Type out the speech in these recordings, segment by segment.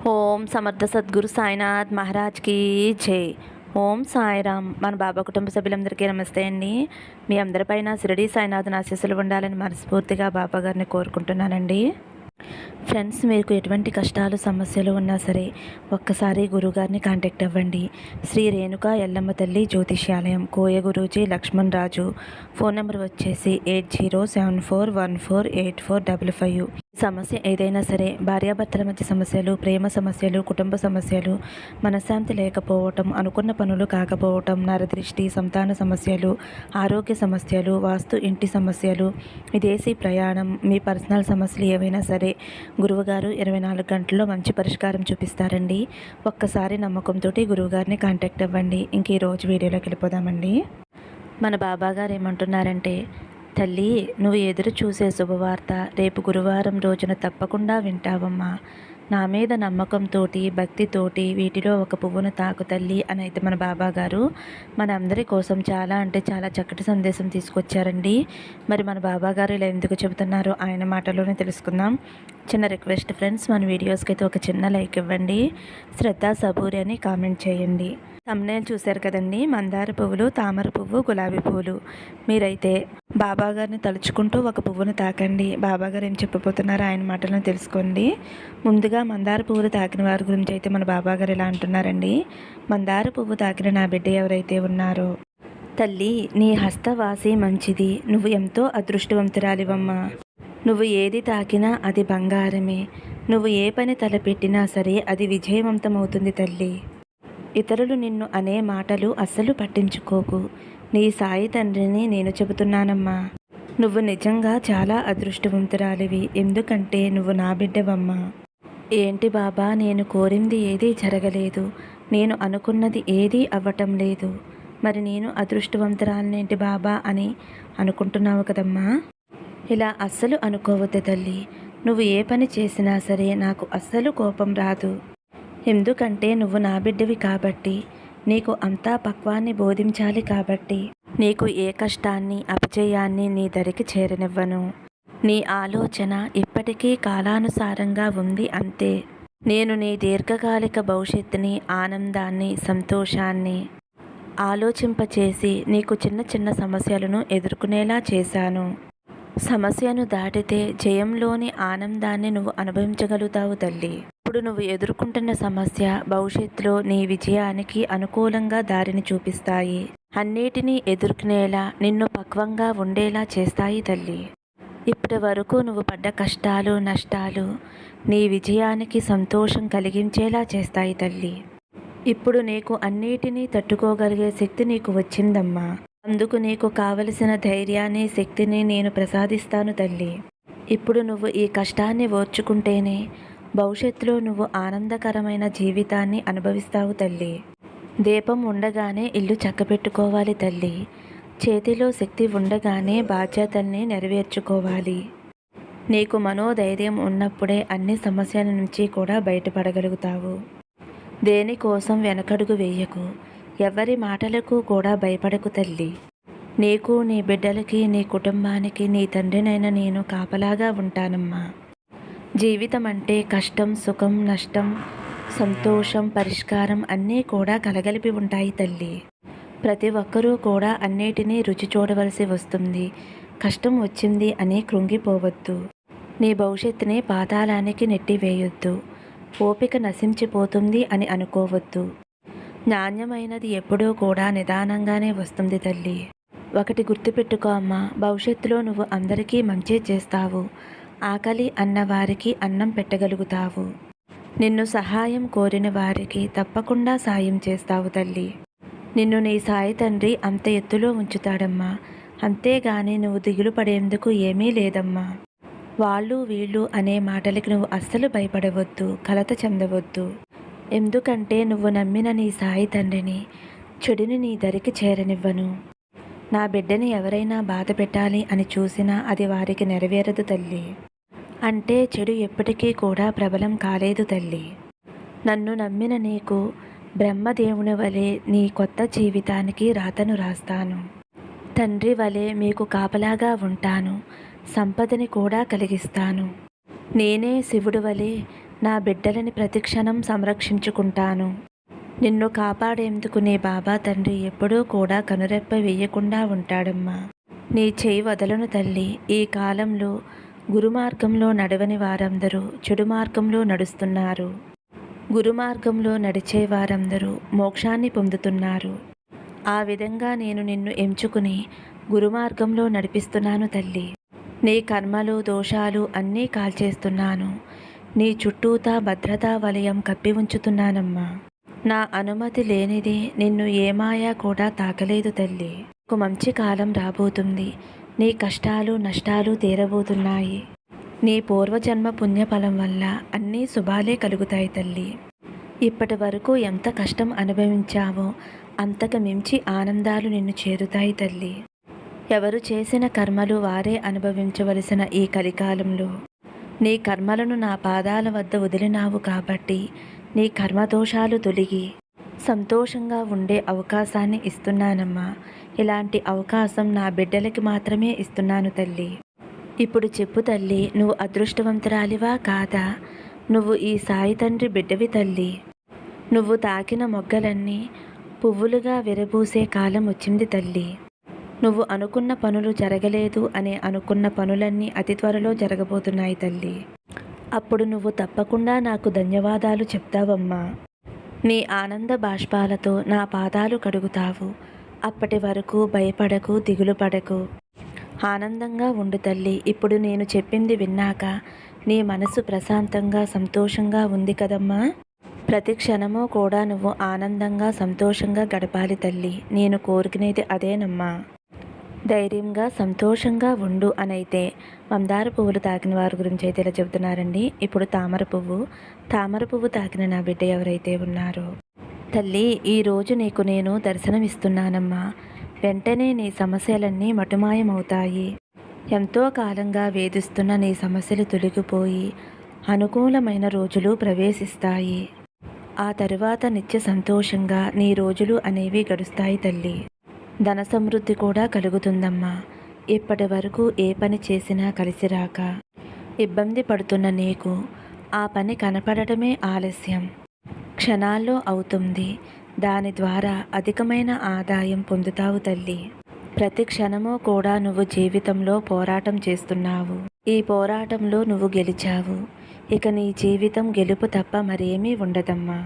ఓం సమర్థ సద్గురు సాయినాథ్ మహారాజ్కి జై. ఓం సాయిరామ్. మన బాబా కుటుంబ సభ్యులందరికీ నమస్తే అండి. మీ అందరిపైన షిరిడి సాయినాథ్ ఆశీస్సులు ఉండాలని మనస్ఫూర్తిగా బాబా గారిని కోరుకుంటున్నానండి. ఫ్రెండ్స్, మీకు ఎటువంటి కష్టాలు సమస్యలు ఉన్నా సరే ఒక్కసారి గురుగారిని కాంటాక్ట్ అవ్వండి. శ్రీ రేణుకా ఎల్లమ్మ తల్లి జ్యోతిష్యాలయం, కోయ గురూజీ లక్ష్మణ్ రాజు. ఫోన్ నెంబర్ వచ్చేసి 8074148455. సమస్య ఏదైనా సరే, భార్యాభర్తల మధ్య సమస్యలు, ప్రేమ సమస్యలు, కుటుంబ సమస్యలు, మనశ్శాంతి లేకపోవటం, అనుకున్న పనులు కాకపోవటం, నరదృష్టి, సంతాన సమస్యలు, ఆరోగ్య సమస్యలు, వాస్తు ఇంటి సమస్యలు, విదేశీ ప్రయాణం, మీ పర్సనల్ సమస్యలు ఏవైనా సరే గురువుగారు 24 గంటల్లో మంచి పరిష్కారం చూపిస్తారండి. ఒక్కసారి నమ్మకంతో గురువుగారిని కాంటాక్ట్ అవ్వండి. ఇంక ఈరోజు వీడియోలోకి వెళ్ళిపోదామండి. మన బాబాగారు ఏమంటున్నారంటే, తల్లి, నువ్వు ఎదురు చూసే శుభవార్త రేపు గురువారం రోజున తప్పకుండా వింటావమ్మా. నా మీద నమ్మకంతోటి, భక్తితోటి వీటిలో ఒక పువ్వును తాకు తల్లి అని అయితే మన బాబాగారు మన అందరి కోసం చాలా అంటే చాలా చక్కటి సందేశం తీసుకొచ్చారండి. మరి మన బాబాగారు ఇలా ఎందుకు చెబుతున్నారో ఆయన మాటలోనే తెలుసుకుందాం. చిన్న రిక్వెస్ట్ ఫ్రెండ్స్, మన వీడియోస్కి అయితే ఒక చిన్న లైక్ ఇవ్వండి. శ్రద్ధ సబూరి అని కామెంట్ చేయండి. thumbnail చూశారు కదండి, మందార పువ్వులు, తామర పువ్వు, గులాబీ పువ్వులు. మీరైతే బాబాగారిని తలుచుకుంటూ ఒక పువ్వును తాకండి. బాబాగారు ఏం చెప్పబోతున్నారో ఆయన మాటలను తెలుసుకోండి. ముందుగా మందార పువ్వులు తాకిన వారి గురించి అయితే మన బాబాగారు ఇలా అంటున్నారండి. మందార పువ్వు తాకిన నా బిడ్డ ఎవరైతే ఉన్నారో, తల్లి, నీ హస్తవాసి మంచిది. నువ్వు ఎంతో అదృష్టవంతురాలివమ్మా. నువ్వు ఏది తాకినా అది బంగారమే. నువ్వు ఏ పని తలపెట్టినా సరే అది విజయవంతమవుతుంది తల్లి. ఇతరులు నిన్ను అనే మాటలు అస్సలు పట్టించుకోకు. నీ సాయి తండ్రిని నేను చెబుతున్నానమ్మా. నువ్వు నిజంగా చాలా అదృష్టవంతురాలివి. ఎందుకంటే నువ్వు నా బిడ్డవమ్మా. ఏంటి బాబా, నేను కోరింది ఏదీ జరగలేదు, నేను అనుకున్నది ఏదీ అవ్వటం లేదు, మరి నేను అదృష్టవంతురాలనేంటి బాబా అని అనుకుంటున్నావు కదమ్మా. ఇలా అస్సలు అనుకోవద్దు తల్లి. నువ్వు ఏ పని చేసినా సరే నాకు అస్సలు కోపం రాదు. ఎందుకంటే నువ్వు నా బిడ్డవి కాబట్టి, నీకు అంతా పక్వాన్ని బోధించాలి కాబట్టి, నీకు ఏ కష్టాన్ని, అపజయాన్ని నీ దరికి చేరనివ్వను. నీ ఆలోచన ఇప్పటికీ కాలానుసారంగా ఉంది అంతే. నేను నీ దీర్ఘకాలిక భవిష్యత్తుని, ఆనందాన్ని, సంతోషాన్ని ఆలోచింపచేసి నీకు చిన్న చిన్న సమస్యలను ఎదుర్కొనేలా చేశాను. సమస్యను దాటితే జయంలోని ఆనందాన్ని నువ్వు అనుభవించగలుగుతావు తల్లి. ఇప్పుడు నువ్వు ఎదుర్కొంటున్న సమస్య భవిష్యత్తులో నీ విజయానికి అనుకూలంగా దారిని చూపిస్తాయి. అన్నిటినీ ఎదుర్కొనేలా, నిన్ను పక్వంగా ఉండేలా చేస్తాయి తల్లి. ఇప్పటి వరకు నువ్వు పడ్డ కష్టాలు, నష్టాలు నీ విజయానికి సంతోషం కలిగించేలా చేస్తాయి తల్లి. ఇప్పుడు నీకు అన్నిటినీ తట్టుకోగలిగే శక్తి నీకు వచ్చిందమ్మా. అందుకు నీకు కావలసిన ధైర్యాన్ని, శక్తిని నేను ప్రసాదిస్తాను తల్లి. ఇప్పుడు నువ్వు ఈ కష్టాన్ని ఓర్చుకుంటేనే భవిష్యత్తులో నువ్వు ఆనందకరమైన జీవితాన్ని అనుభవిస్తావు తల్లి. దీపం ఉండగానే ఇల్లు చక్కబెట్టుకోవాలి తల్లి. చేతిలో శక్తి ఉండగానే బాధ్యతల్ని నెరవేర్చుకోవాలి. నీకు మనోధైర్యం ఉన్నప్పుడే అన్ని సమస్యల నుంచి కూడా బయటపడగలుగుతావు. దేనికోసం వెనకడుగు వేయకు. ఎవరి మాటలకు కూడా భయపడకు తల్లి. నీకు, నీ బిడ్డలకి, నీ కుటుంబానికి నీ తండ్రినైన నేను కాపలాగా ఉంటానమ్మా. జీవితం అంటే కష్టం, సుఖం, నష్టం, సంతోషం, పరిష్కారం అన్నీ కూడా కలగలిపి ఉంటాయి తల్లి. ప్రతి ఒక్కరూ కూడా అన్నిటినీ రుచి చూడవలసి వస్తుంది. కష్టం వచ్చింది అని కృంగిపోవద్దు. నీ భవిష్యత్తుని పాతాళానికి నెట్టివేయొద్దు. ఓపిక నశించిపోతుంది అని అనుకోవద్దు. నాణ్యమైనది ఎప్పుడూ కూడా నిదానంగానే వస్తుంది తల్లి. ఒకటి గుర్తుపెట్టుకో అమ్మా, భవిష్యత్తులో నువ్వు అందరికీ మంచి చేస్తావు. ఆకలి అన్న వారికి అన్నం పెట్టగలుగుతావు. నిన్ను సహాయం కోరిన వారికి తప్పకుండా సాయం చేస్తావు తల్లి. నిన్ను నీ సాయి తండ్రి అంత ఎత్తులో ఉంచుతాడమ్మా. అంతేగాని నువ్వు దిగులు పడేందుకు ఏమీ లేదమ్మా. వాళ్ళు వీళ్ళు అనే మాటలకి నువ్వు అస్సలు భయపడవద్దు, కలత చెందవద్దు. ఎందుకంటే నువ్వు నమ్మిన నీ సాయి తండ్రిని చెడుని నీ దరికి చేరనివ్వను. నా బిడ్డని ఎవరైనా బాధ పెట్టాలి అని చూసినా అది వారికి నెరవేరదు తల్లి. అంటే చెడు ఎప్పటికీ కూడా ప్రబలం కాలేదు తల్లి. నన్ను నమ్మిన నీకు బ్రహ్మదేవుని వలె నీ కొత్త జీవితానికి రాతను రాస్తాను. తండ్రి వలె మీకు కాపలాగా ఉంటాను. సంపదని కూడా కలిగిస్తాను. నేనే శివుడు వలె నా బిడ్డలని ప్రతిక్షణం సంరక్షించుకుంటాను. నిన్ను కాపాడేందుకు నీ బాబా తండ్రి ఎప్పుడూ కూడా కనురెప్ప వేయకుండా ఉంటాడమ్మా. నీ చేయి వదలను తల్లి. ఈ కాలంలో గురుమార్గంలో నడవని వారందరూ చెడు మార్గంలో నడుస్తున్నారు. గురుమార్గంలో నడిచే వారందరూ మోక్షాన్ని పొందుతున్నారు. ఆ విధంగా నేను నిన్ను ఎంచుకుని గురుమార్గంలో నడిపిస్తున్నాను తల్లి. నీ కర్మలు దోషాలు అన్నీ కాల్చేస్తున్నాను. నీ చుట్టూతా భద్రతా వలయం కప్పి ఉంచుతున్నానమ్మా. నా అనుమతి లేనిది నిన్ను ఏ మాయా కూడా తాకలేదు తల్లి. ఒక మంచి కాలం రాబోతుంది. నీ కష్టాలు నష్టాలు తీరబోతున్నాయి. నీ పూర్వజన్మ పుణ్యఫలం వల్ల అన్నీ శుభాలే కలుగుతాయి తల్లి. ఇప్పటి వరకు ఎంత కష్టం అనుభవించావో అంతకు మించి ఆనందాలు నిన్ను చేరుతాయి తల్లి. ఎవరు చేసిన కర్మలు వారే అనుభవించవలసిన ఈ కలికాలంలో నీ కర్మలను నా పాదాల వద్ద వదిలినావు కాబట్టి నీ కర్మదోషాలు తొలగి సంతోషంగా ఉండే అవకాశాన్ని ఇస్తున్నానమ్మా. ఇలాంటి అవకాశం నా బిడ్డలకి మాత్రమే ఇస్తున్నాను తల్లి. ఇప్పుడు చెప్పు తల్లి, నువ్వు అదృష్టవంతురాలివా కాదా? నువ్వు ఈ సాయి తండ్రి బిడ్డవి తల్లి. నువ్వు తాకిన మొగ్గలన్నీ పువ్వులుగా విరబూసే కాలం వచ్చింది తల్లి. నువ్వు అనుకున్న పనులు జరగలేదు అనే అనుకున్న పనులన్నీ అతి త్వరలో జరగబోతున్నాయి తల్లి. అప్పుడు నువ్వు తప్పకుండా నాకు ధన్యవాదాలు చెప్తావమ్మా. నీ ఆనంద బాష్పాలతో నా పాదాలు కడుగుతావు. అప్పటి వరకు భయపడకు, దిగులు పడకు, ఆనందంగా ఉండు తల్లి. ఇప్పుడు నేను చెప్పింది విన్నాక నీ మనసు ప్రశాంతంగా సంతోషంగా ఉంది కదమ్మా. ప్రతి క్షణము కూడా నువ్వు ఆనందంగా సంతోషంగా గడపాలి తల్లి. నేను కోరుకునేది అదేనమ్మా. ధైర్యంగా సంతోషంగా ఉండు అనైతే మందార పువ్వులు తాకిన వారి గురించి అయితే ఇలా చెబుతున్నారండి. ఇప్పుడు తామర పువ్వు తాకిన నా బిడ్డ ఎవరైతే ఉన్నారో తల్లి, ఈరోజు నీకు నేను దర్శనమిస్తున్నానమ్మా. వెంటనే నీ సమస్యలన్నీ మటుమాయమవుతాయి. ఎంతో కాలంగా వేధిస్తున్న నీ సమస్యలు తొలగిపోయి అనుకూలమైన రోజులు ప్రవేశిస్తాయి. ఆ తరువాత నిత్య సంతోషంగా నీ రోజులు అనేవి గడుస్తాయి తల్లి. ధన సమృద్ధి కూడా కలుగుతుందమ్మా. ఇప్పటి వరకు ఏ పని చేసినా కలిసి రాక ఇబ్బంది పడుతున్న నీకు ఆ పని కనపడటమే ఆలస్యం క్షణాల్లో అవుతుంది. దాని ద్వారా అధికమైన ఆదాయం పొందుతావు తల్లి. ప్రతి క్షణము కూడా నువ్వు జీవితంలో పోరాటం చేస్తున్నావు. ఈ పోరాటంలో నువ్వు గెలిచావు. ఇక నీ జీవితం గెలుపు తప్ప మరేమీ ఉండదమ్మా.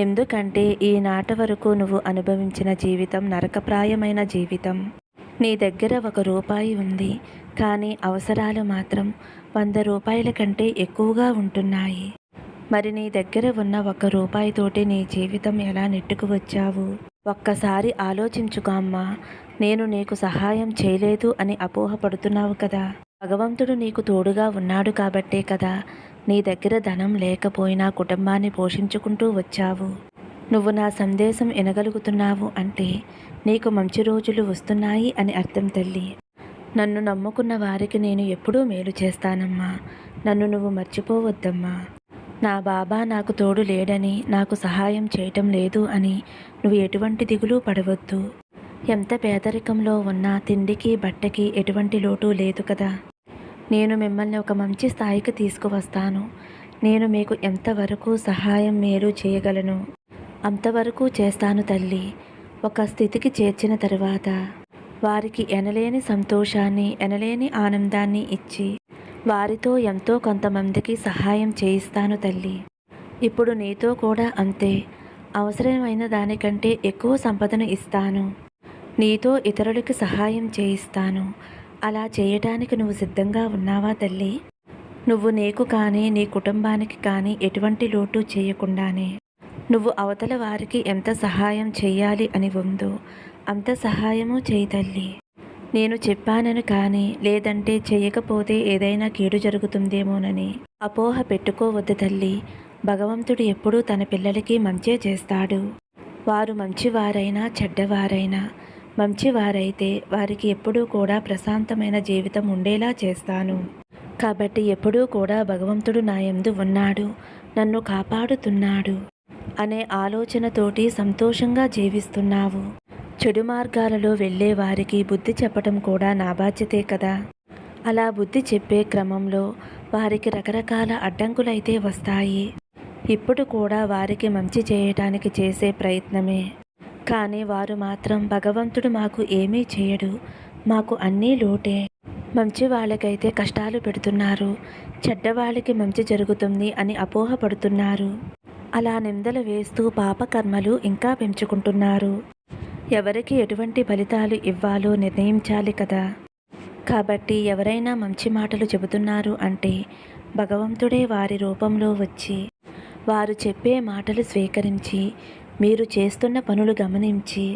ఎందుకంటే ఈనాటి వరకు నువ్వు అనుభవించిన జీవితం నరకప్రాయమైన జీవితం. నీ దగ్గర 1 రూపాయి ఉంది, కానీ అవసరాలు మాత్రం 100 రూపాయల కంటే ఎక్కువగా ఉంటున్నాయి. మరి నీ దగ్గర ఉన్న 1 రూపాయితోటి నీ జీవితం ఎలా నెట్టుకు వచ్చావు? ఒక్కసారి ఆలోచించుకో అమ్మా. నేను నీకు సహాయం చేయలేదు అని అపోహపడుతున్నావు కదా. భగవంతుడు నీకు తోడుగా ఉన్నాడు కాబట్టే కదా నీ దగ్గర ధనం లేకపోయినా కుటుంబాన్ని పోషించుకుంటూ వచ్చావు. నువ్వు నా సందేశం వినగలుగుతున్నావు అంటే నీకు మంచి రోజులు వస్తున్నాయి అని అర్థం తల్లి. నన్ను నమ్ముకున్న వారికి నేను ఎప్పుడూ మేలు చేస్తానమ్మా. నన్ను నువ్వు మర్చిపోవద్దమ్మా. నా బాబా నాకు తోడు లేడని, నాకు సహాయం చేయటం లేదు అని నువ్వు ఎటువంటి దిగులు పడవద్దు. ఎంత పేదరికంలో ఉన్నా తిండికి బట్టకి ఎటువంటి లోటు లేదు కదా. నేను మిమ్మల్ని ఒక మంచి స్థాయికి తీసుకువస్తాను. నేను మీకు ఎంతవరకు సహాయం మేలు చేయగలను అంతవరకు చేస్తాను తల్లి. ఒక స్థితికి చేర్చిన తరువాత వారికి ఎనలేని సంతోషాన్ని, ఎనలేని ఆనందాన్ని ఇచ్చి వారితో ఎంతో కొంతమందికి సహాయం చేయిస్తాను తల్లి. ఇప్పుడు నీతో కూడా అంతే. అవసరమైన దానికంటే ఎక్కువ సంపదను ఇస్తాను. నీతో ఇతరులకి సహాయం చేయిస్తాను. అలా చేయటానికి నువ్వు సిద్ధంగా ఉన్నావా తల్లి? నువ్వు నీకు కానీ నీ కుటుంబానికి కానీ ఎటువంటి లోటు చేయకుండానే నువ్వు అవతల వారికి ఎంత సహాయం చేయాలి అని ఉందో అంత సహాయము చేయి తల్లి. నేను చెప్పానని కానీ లేదంటే చేయకపోతే ఏదైనా కీడు జరుగుతుందేమోనని అపోహ పెట్టుకోవద్దు తల్లి. భగవంతుడు ఎప్పుడూ తన పిల్లలకి మంచే చేస్తాడు. వారు మంచివారైనా చెడ్డవారైనా మంచివారైతే వారికి ఎప్పుడూ కూడా ప్రశాంతమైన జీవితం ఉండేలా చేస్తాను. కాబట్టి ఎప్పుడూ కూడా భగవంతుడు నా యందు ఉన్నాడు, నన్ను కాపాడుతున్నాడు అనే ఆలోచనతోటి సంతోషంగా జీవిస్తున్నావు. చెడు మార్గాలలో వెళ్ళే వారికి బుద్ధి చెప్పటం కూడా నా బాధ్యతే కదా. అలా బుద్ధి చెప్పే క్రమంలో వారికి రకరకాల అడ్డంకులైతే వస్తాయి. ఇప్పుడు కూడా వారికి మంచి చేయటానికి చేసే ప్రయత్నమే. కానీ వారు మాత్రం భగవంతుడు మాకు ఏమీ చేయడు, మాకు అన్నీ లోటే, మంచి వాళ్ళకైతే కష్టాలు పెడుతున్నారు, చెడ్డవాళ్ళకి మంచి జరుగుతుంది అని అపోహపడుతున్నారు. అలా నిందలు వేస్తూ పాపకర్మలు ఇంకా పెంచుకుంటున్నారు. ఎవరికి ఎటువంటి ఫలితాలు ఇవ్వాలో నిర్ణయించాలి కదా. కాబట్టి ఎవరైనా మంచి మాటలు చెబుతున్నారు అంటే భగవంతుడే వారి రూపంలో వచ్చి వారు చెప్పే మాటలు స్వీకరించి మీరు చేస్తున్న పనులు గమనించి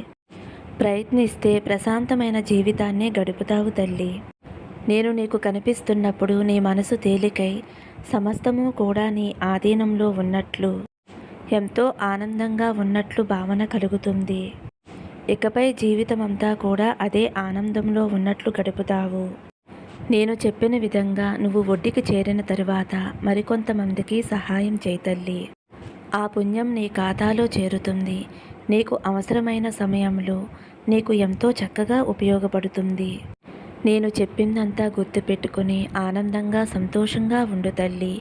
ప్రయత్నిస్తే ప్రశాంతమైన జీవితాన్నే గడుపుతావు తల్లి. నేను నీకు కనిపిస్తున్నప్పుడు నీ మనసు తేలికై సమస్తము కూడా నీ ఆధీనంలో ఉన్నట్లు, ఎంతో ఆనందంగా ఉన్నట్లు భావన కలుగుతుంది. ఇకపై జీవితమంతా కూడా అదే ఆనందంలో ఉన్నట్లు గడుపుతావు. నేను చెప్పిన విధంగా నువ్వు ఒడ్డుకి చేరిన తరువాత మరికొంతమందికి సహాయం చేయి తల్లి. ఆ పుణ్యం నీ ఖాతాలో చేరుతుంది. నీకు అవసరమైన సమయంలో నీకు ఎంతో చక్కగా ఉపయోగపడుతుంది. నేను చెప్పిందంతా గుర్తుపెట్టుకుని ఆనందంగా సంతోషంగా ఉండు తల్లి.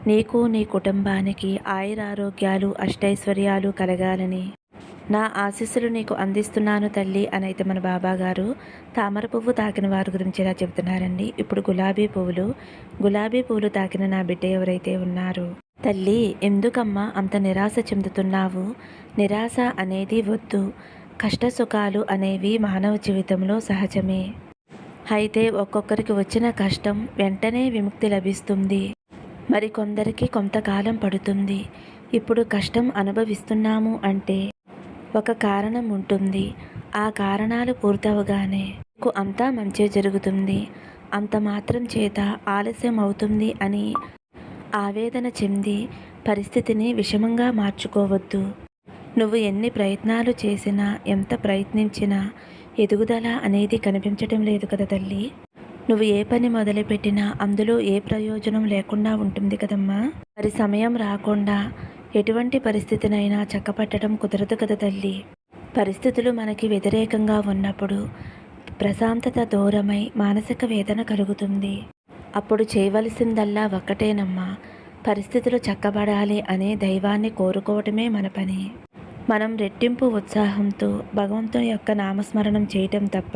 నీకు నీ కుటుంబానికి ఆయురారోగ్యాలు అష్టైశ్వర్యాలు కలగాలని నా ఆశీస్సులు నీకు అందిస్తున్నాను తల్లి అని అయితే మన బాబాగారు తామర పువ్వు తాకిన వారి గురించి ఇలా చెబుతున్నారండి. ఇప్పుడు గులాబీ పువ్వులు తాకిన నా బిడ్డ ఎవరైతే ఉన్నారో, తల్లి ఎందుకమ్మా అంత నిరాశ చెందుతున్నావు? నిరాశ అనేది వద్దు. కష్ట సుఖాలు అనేవి మానవ జీవితంలో సహజమే. అయితే ఒక్కొక్కరికి వచ్చిన కష్టం వెంటనే విముక్తి లభిస్తుంది, మరికొందరికి కొంతకాలం పడుతుంది. ఇప్పుడు కష్టం అనుభవిస్తున్నాము అంటే ఒక కారణం ఉంటుంది. ఆ కారణాలు పూర్తవగానే నీకు అంతా మంచి జరుగుతుంది. అంత మాత్రం చేత ఆలస్యం అవుతుంది అని ఆవేదన చెంది పరిస్థితిని విషమంగా మార్చుకోవద్దు. నువ్వు ఎన్ని ప్రయత్నాలు చేసినా, ఎంత ప్రయత్నించినా ఎదుగుదల అనేది కనిపించటం లేదు కదా తల్లి. నువ్వు ఏ పని మొదలుపెట్టినా అందులో ఏ ప్రయోజనం లేకుండా ఉంటుంది కదమ్మా. మరి సమయం రాకుండా ఎటువంటి పరిస్థితినైనా చక్కపట్టడం కుదరదు కదా తల్లి. పరిస్థితులు మనకి వ్యతిరేకంగా ఉన్నప్పుడు ప్రశాంతత దూరమై మానసిక వేదన కలుగుతుంది. అప్పుడు చేయవలసిందల్లా ఒక్కటేనమ్మా, పరిస్థితులు చక్కబడాలి అనే దైవాన్ని కోరుకోవటమే మన పని. మనం రెట్టింపు ఉత్సాహంతో భగవంతుని యొక్క నామస్మరణం చేయటం తప్ప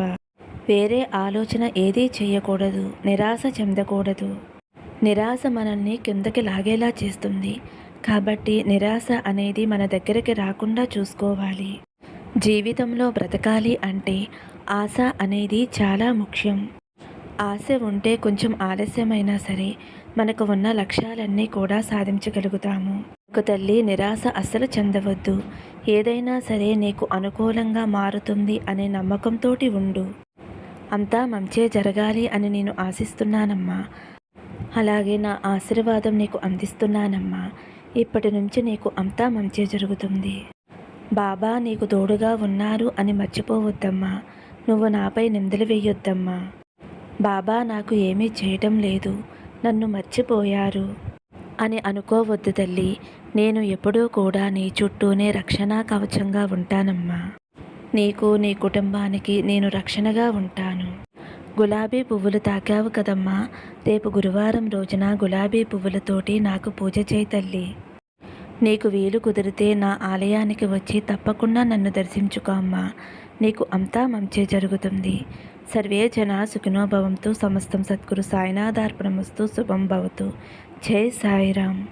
వేరే ఆలోచన ఏదీ చేయకూడదు. నిరాశ చెందకూడదు. నిరాశ మనల్ని కిందకి లాగేలా చేస్తుంది. కాబట్టి నిరాశ అనేది మన దగ్గరికి రాకుండా చూసుకోవాలి. జీవితంలో బ్రతకాలి అంటే ఆశ అనేది చాలా ముఖ్యం. ఆశ ఉంటే కొంచెం ఆలస్యమైనా సరే మనకు ఉన్న లక్ష్యాలన్నీ కూడా సాధించగలుగుతాము. ఒక తల్లి నిరాశ అస్సలు చెందవద్దు. ఏదైనా సరే నీకు అనుకూలంగా మారుతుంది అనే నమ్మకంతోటి ఉండు. అంతా మంచే జరగాలి అని నేను ఆశిస్తున్నానమ్మా. అలాగే నా ఆశీర్వాదం నీకు అందిస్తున్నానమ్మా. ఇప్పటి నుంచి నీకు అంతా మంచే జరుగుతుంది. బాబా నీకు తోడుగా ఉన్నారు అని మర్చిపోవద్దమ్మా. నువ్వు నాపై నిందలు వేయొద్దమ్మా. బాబా నాకు ఏమీ చేయటం లేదు, నన్ను మర్చిపోయారు అని అనుకోవద్దు తల్లి. నేను ఎప్పుడూ కూడా నీ చుట్టూనే రక్షణా కవచంగా ఉంటానమ్మా. నీకు నీ కుటుంబానికి నేను రక్షణగా ఉంటాను. గులాబీ పువ్వులు తాకావు కదమ్మా. రేపు గురువారం రోజున గులాబీ పువ్వులతోటి నాకు పూజ చేయి తల్లి. నీకు వీలు కుదిరితే నా ఆలయానికి వచ్చి తప్పకుండా నన్ను దర్శించుకో అమ్మా. నీకు అంతా మంచి జరుగుతుంది. సర్వే జనా సుఖినో భవంతు. సమస్తం సద్గురు సాయినాథార్పణమస్తు. శుభం భవతు. జై సాయిరామ్.